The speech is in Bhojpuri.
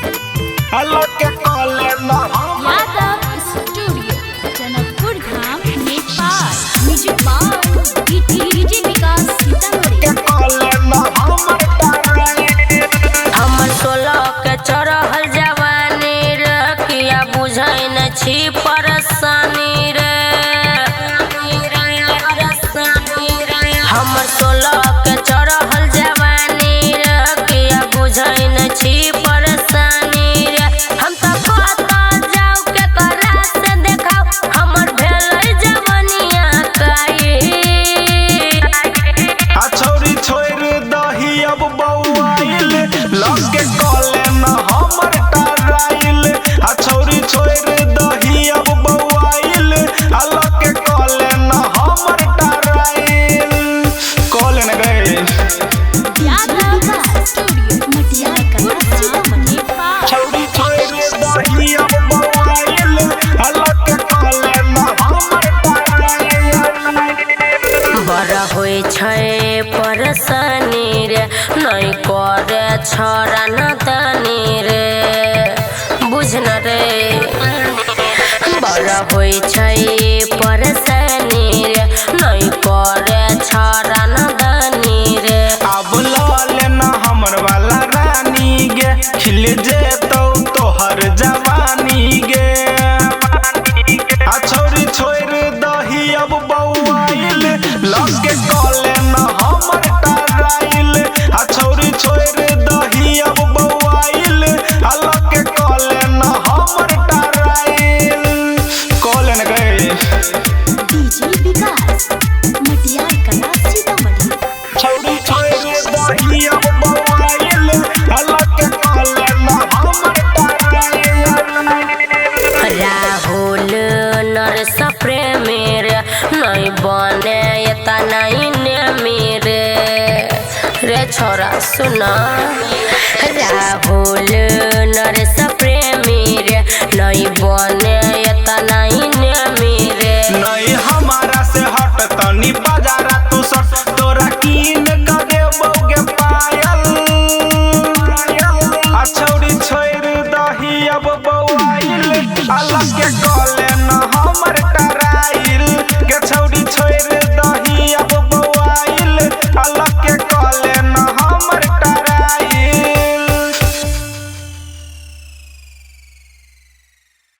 हेलो के कॉले ना यादव स्टूडियो जनकपुर धाम नेपाल म्यूजिक बार डीजे विकास सीतामढ़ी के कॉले ना हमर 16 के चढ़ल जवानी रे किया बुझै न छी परेशानी रे हमर 16 के चढ़ल जवानी रे किया बुझै न छी परेशानी रे हम त कहता जाऊ के करा से देखाओ हमर भेलै जवानिया काई आ छोरी छोड़ दही अब बौआइल लग के कॉले ना हमर टराइल आ छोरी छोड़ दही अब बौआइल आ लग के कॉले ना हमर टराइल कॉले ना गए यादव स्टूडियो मटिया कला सीतामढ़ी नेपाल छोरी छोड़ दही अब बौआइल आ लग के कॉले ना हमर टराइल बड़ा होई छै परेशानी रे नहीं करे छोरा नदानी रे बुझन रे बड़ा होई छै परेशानी रे नहीं करे छोरा नदानी रे अब लाले ना हमर वाला रानी गे खिल जेतौ तोहर जवानी गे आ छोरी छोड़ दही अब बौआइल लग के कॉले ना हमर टराइल आ छोरी छोड़ दही अब बौआइल आ लग के कॉले ना हमर टराइल कॉले ना गए डीजे विकास मटिया कला सीतामढ़ी छोरी छोड़ दही अब बौआइल आ लग के कॉले ना हमर टराइल राहुल नरस प्रेमी रे नहीं बने एता नहीं ने मेरे रे छोरा सुना राहुल नरस प्रेमी रे नहीं बने एता नहीं ने मेरे नहीं हमारा से हट तनी बाजारा तू सट तोरा कीन